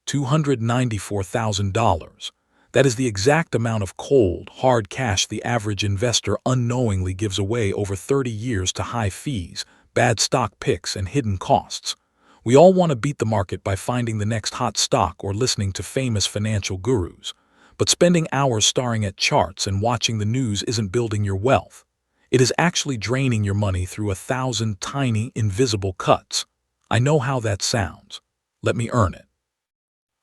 $294,000. That is the exact amount of cold, hard cash the average investor unknowingly gives away over 30 years to high fees, bad stock picks, and hidden costs. We all want to beat the market by finding the next hot stock or listening to famous financial gurus. But spending hours staring at charts and watching the news isn't building your wealth. It is actually draining your money through 1,000 tiny, invisible cuts. I know how that sounds. Let me earn it.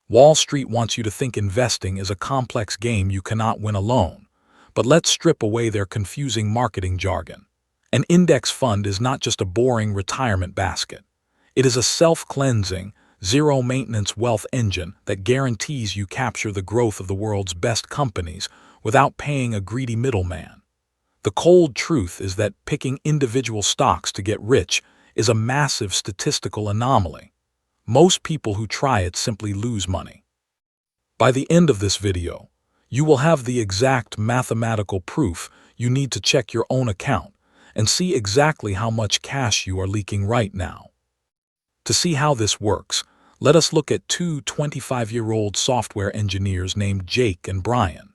Wall Street wants you to think investing is a complex game you cannot win alone. But let's strip away their confusing marketing jargon. An index fund is not just a boring retirement basket. It is a self-cleansing, zero-maintenance wealth engine that guarantees you capture the growth of the world's best companies without paying a greedy middleman. The cold truth is that picking individual stocks to get rich is a massive statistical anomaly. Most people who try it simply lose money. By the end of this video, you will have the exact mathematical proof you need to check your own account and see exactly how much cash you are leaking right now. To see how this works, let us look at two 25-year-old software engineers named Jake and Brian.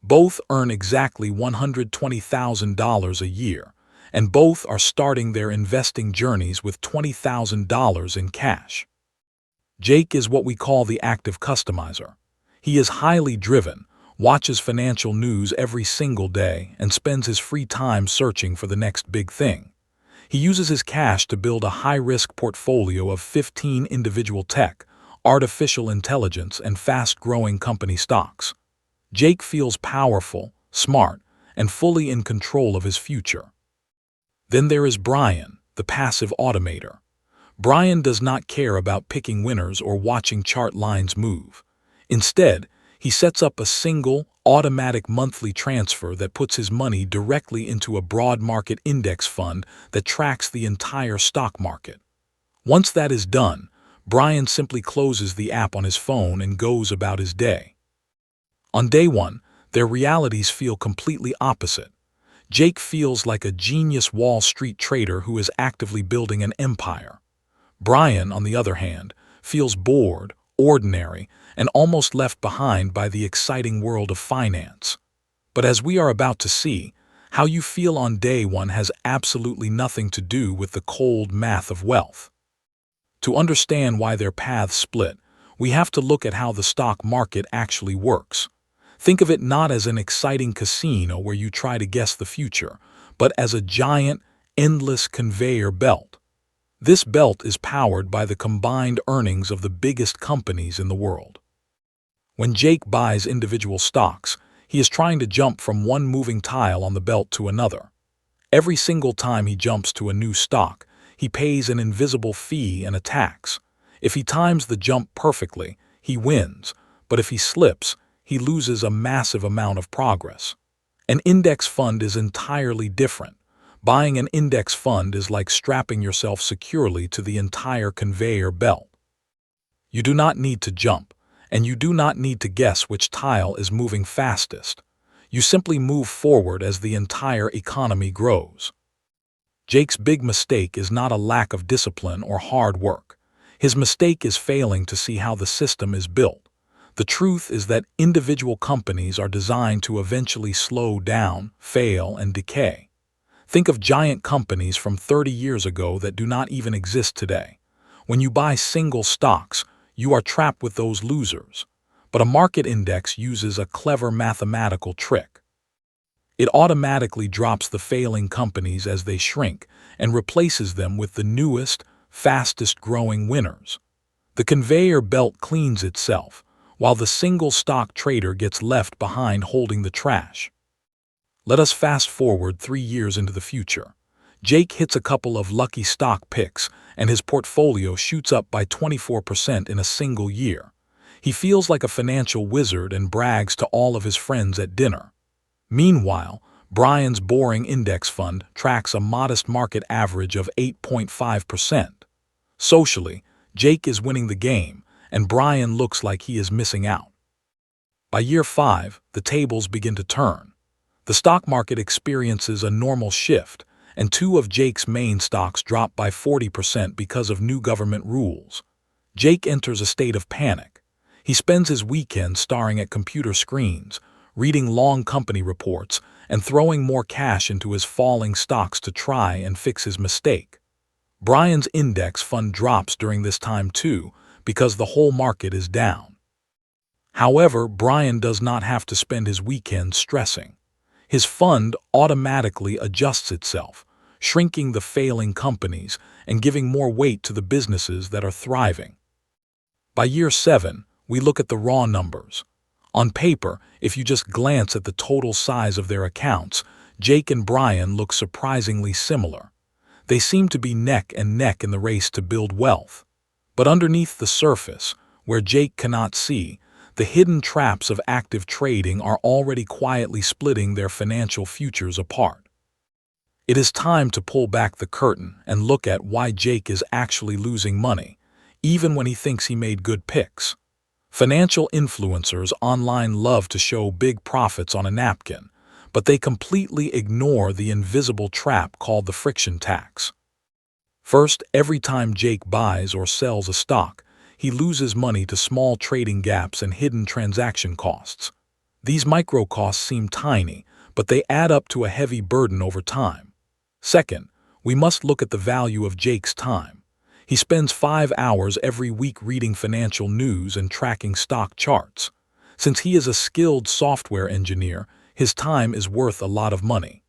Both earn exactly $120,000 a year, and both are starting their investing journeys with $20,000 in cash. Jake is what we call the active customizer. He is highly driven, watches financial news every single day, and spends his free time searching for the next big thing. He uses his cash to build a high-risk portfolio of 15 individual tech, artificial intelligence, and fast-growing company stocks. Jake feels powerful, smart, and fully in control of his future. Then there is Brian, the passive automator. Brian does not care about picking winners or watching chart lines move. Instead, he sets up a single, automatic monthly transfer that puts his money directly into a broad market index fund that tracks the entire stock market. Once that is done, Brian simply closes the app on his phone and goes about his day. On day one, their realities feel completely opposite. Jake feels like a genius Wall Street trader who is actively building an empire. Brian, on the other hand, feels bored, ordinary, and almost left behind by the exciting world of finance. But as we are about to see, how you feel on day one has absolutely nothing to do with the cold math of wealth. To understand why their paths split, we have to look at how the stock market actually works. Think of it not as an exciting casino where you try to guess the future, but as a giant, endless conveyor belt. This belt is powered by the combined earnings of the biggest companies in the world. When Jake buys individual stocks, he is trying to jump from one moving tile on the belt to another. Every single time he jumps to a new stock, he pays an invisible fee and a tax. If he times the jump perfectly, he wins, but if he slips, he loses a massive amount of progress. An index fund is entirely different. Buying an index fund is like strapping yourself securely to the entire conveyor belt. You do not need to jump, and you do not need to guess which tile is moving fastest. You simply move forward as the entire economy grows. Jake's big mistake is not a lack of discipline or hard work. His mistake is failing to see how the system is built. The truth is that individual companies are designed to eventually slow down, fail, and decay. Think of giant companies from 30 years ago that do not even exist today. When you buy single stocks, you are trapped with those losers. But a market index uses a clever mathematical trick. It automatically drops the failing companies as they shrink and replaces them with the newest, fastest-growing winners. The conveyor belt cleans itself, while the single stock trader gets left behind holding the trash. Let us fast forward 3 years into the future. Jake hits a couple of lucky stock picks, and his portfolio shoots up by 24% in a single year. He feels like a financial wizard and brags to all of his friends at dinner. Meanwhile, Brian's boring index fund tracks a modest market average of 8.5%. Socially, Jake is winning the game, and Brian looks like he is missing out. By year 5, the tables begin to turn. The stock market experiences a normal shift, and 2 of Jake's main stocks drop by 40% because of new government rules. Jake enters a state of panic. He spends his weekends staring at computer screens, reading long company reports, and throwing more cash into his falling stocks to try and fix his mistake. Brian's index fund drops during this time too, because the whole market is down. However, Brian does not have to spend his weekends stressing. His fund automatically adjusts itself, shrinking the failing companies and giving more weight to the businesses that are thriving. By year 7, we look at the raw numbers. On paper, if you just glance at the total size of their accounts, Jake and Brian look surprisingly similar. They seem to be neck and neck in the race to build wealth. But underneath the surface, where Jake cannot see, the hidden traps of active trading are already quietly splitting their financial futures apart. It is time to pull back the curtain and look at why Jake is actually losing money, even when he thinks he made good picks. Financial influencers online love to show big profits on a napkin, but they completely ignore the invisible trap called the friction tax. First, every time Jake buys or sells a stock, he loses money to small trading gaps and hidden transaction costs. These micro costs seem tiny, but they add up to a heavy burden over time. Second, we must look at the value of Jake's time. He spends 5 hours every week reading financial news and tracking stock charts. Since he is a skilled software engineer, his time is worth a lot of money.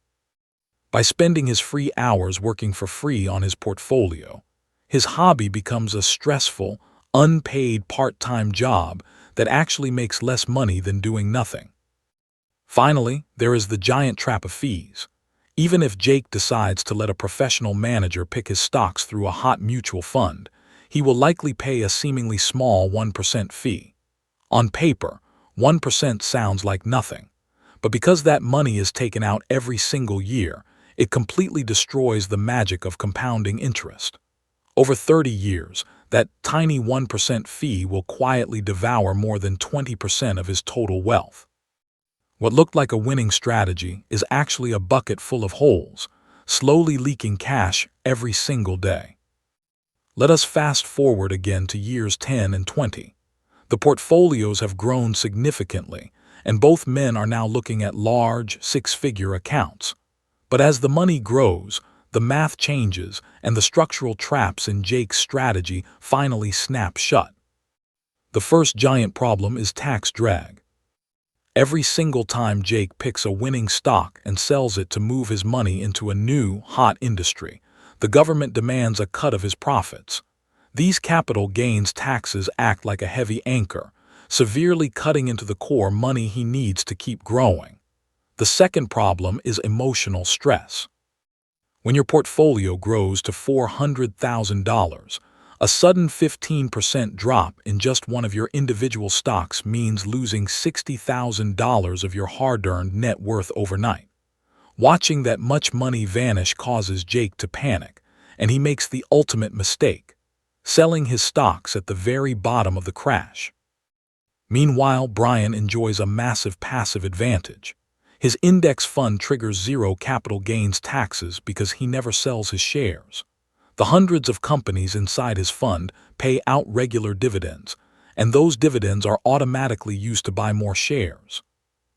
By spending his free hours working for free on his portfolio, his hobby becomes a stressful, unpaid part-time job that actually makes less money than doing nothing. Finally, there is the giant trap of fees. Even if Jake decides to let a professional manager pick his stocks through a hot mutual fund, he will likely pay a seemingly small 1% fee. On paper, 1% sounds like nothing, but because that money is taken out every single year, it completely destroys the magic of compounding interest. Over 30 years, that tiny 1% fee will quietly devour more than 20% of his total wealth. What looked like a winning strategy is actually a bucket full of holes, slowly leaking cash every single day. Let us fast forward again to years 10 and 20. The portfolios have grown significantly, and both men are now looking at large, six-figure accounts. But as the money grows, the math changes, and the structural traps in Jake's strategy finally snap shut. The first giant problem is tax drag. Every single time Jake picks a winning stock and sells it to move his money into a new, hot industry, the government demands a cut of his profits. These capital gains taxes act like a heavy anchor, severely cutting into the core money he needs to keep growing. The second problem is emotional stress. When your portfolio grows to $400,000, a sudden 15% drop in just one of your individual stocks means losing $60,000 of your hard-earned net worth overnight. Watching that much money vanish causes Jake to panic, and he makes the ultimate mistake, selling his stocks at the very bottom of the crash. Meanwhile, Brian enjoys a massive passive advantage. His index fund triggers zero capital gains taxes because he never sells his shares. The hundreds of companies inside his fund pay out regular dividends, and those dividends are automatically used to buy more shares.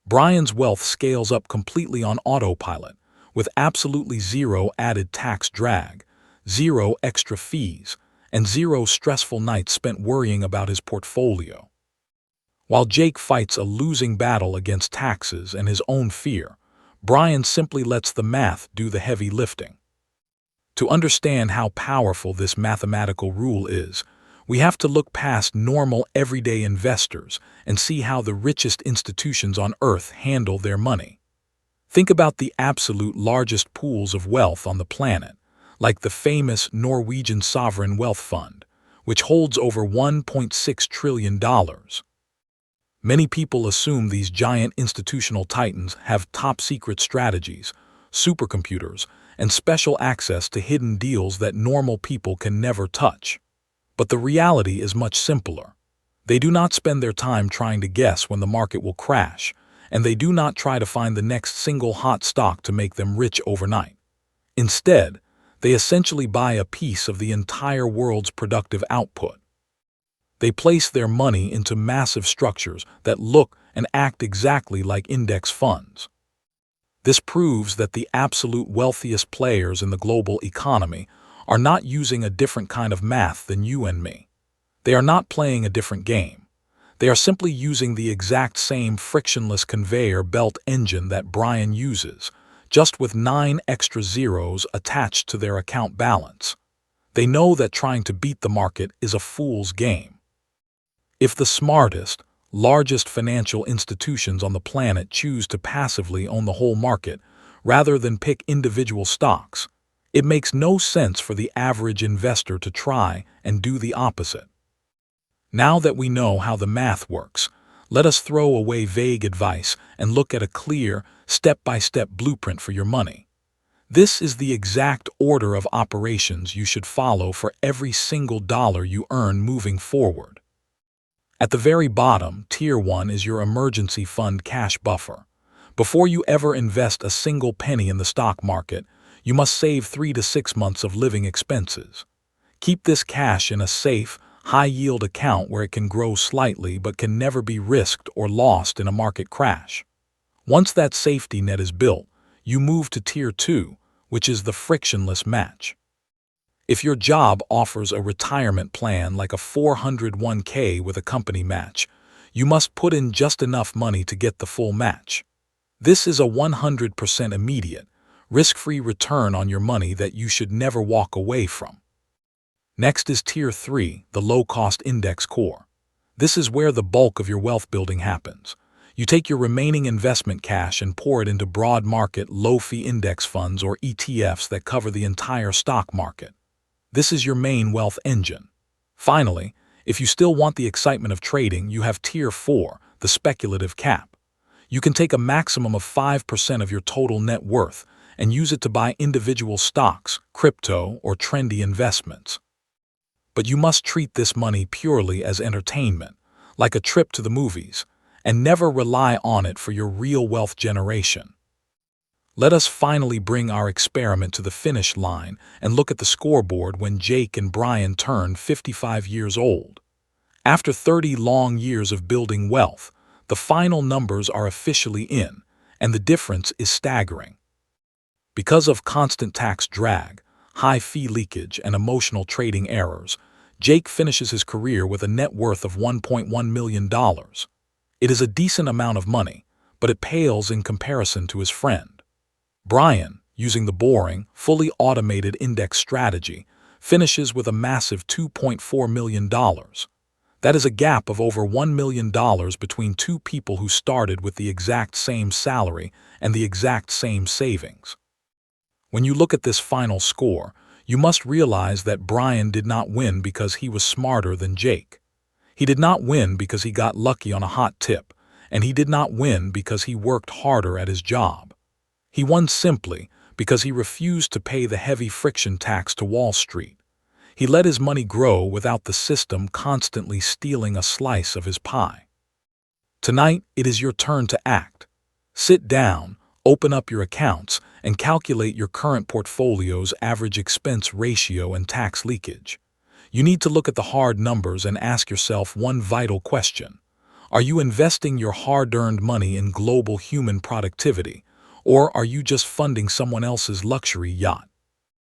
Brian's wealth scales up completely on autopilot, with absolutely zero added tax drag, zero extra fees, and zero stressful nights spent worrying about his portfolio. While Jake fights a losing battle against taxes and his own fear, Brian simply lets the math do the heavy lifting. To understand how powerful this mathematical rule is, we have to look past normal everyday investors and see how the richest institutions on earth handle their money. Think about the absolute largest pools of wealth on the planet, like the famous Norwegian Sovereign Wealth Fund, which holds over $1.6 trillion. Many people assume these giant institutional titans have top-secret strategies, supercomputers, and special access to hidden deals that normal people can never touch. But the reality is much simpler. They do not spend their time trying to guess when the market will crash, and they do not try to find the next single hot stock to make them rich overnight. Instead, they essentially buy a piece of the entire world's productive output. They place their money into massive structures that look and act exactly like index funds. This proves that the absolute wealthiest players in the global economy are not using a different kind of math than you and me. They are not playing a different game. They are simply using the exact same frictionless conveyor belt engine that Brian uses, just with 9 extra zeros attached to their account balance. They know that trying to beat the market is a fool's game. If the smartest, largest financial institutions on the planet choose to passively own the whole market rather than pick individual stocks, it makes no sense for the average investor to try and do the opposite. Now that we know how the math works, let us throw away vague advice and look at a clear, step-by-step blueprint for your money. This is the exact order of operations you should follow for every single dollar you earn moving forward. At the very bottom, Tier 1 is your emergency fund cash buffer. Before you ever invest a single penny in the stock market, you must save 3 to 6 months of living expenses. Keep this cash in a safe, high-yield account where it can grow slightly but can never be risked or lost in a market crash. Once that safety net is built, you move to Tier 2, which is the frictionless match. If your job offers a retirement plan like a 401k with a company match, you must put in just enough money to get the full match. This is a 100% immediate, risk-free return on your money that you should never walk away from. Next is Tier 3, the low-cost index core. This is where the bulk of your wealth building happens. You take your remaining investment cash and pour it into broad market, low-fee index funds or ETFs that cover the entire stock market. This is your main wealth engine. Finally, if you still want the excitement of trading, you have Tier 4, the speculative cap. You can take a maximum of 5% of your total net worth and use it to buy individual stocks, crypto, or trendy investments. But you must treat this money purely as entertainment, like a trip to the movies, and never rely on it for your real wealth generation. Let us finally bring our experiment to the finish line and look at the scoreboard when Jake and Brian turned 55 years old. After 30 long years of building wealth, the final numbers are officially in, and the difference is staggering. Because of constant tax drag, high fee leakage, and emotional trading errors, Jake finishes his career with a net worth of $1.1 million. It is a decent amount of money, but it pales in comparison to his friend. Brian, using the boring, fully automated index strategy, finishes with a massive $2.4 million. That is a gap of over $1 million between two people who started with the exact same salary and the exact same savings. When you look at this final score, you must realize that Brian did not win because he was smarter than Jake. He did not win because he got lucky on a hot tip, and he did not win because he worked harder at his job. He won simply because he refused to pay the heavy friction tax to Wall Street. He let his money grow without the system constantly stealing a slice of his pie. Tonight, it is your turn to act. Sit down, open up your accounts, and calculate your current portfolio's average expense ratio and tax leakage. You need to look at the hard numbers and ask yourself one vital question. Are you investing your hard-earned money in global human productivity, or are you just funding someone else's luxury yacht?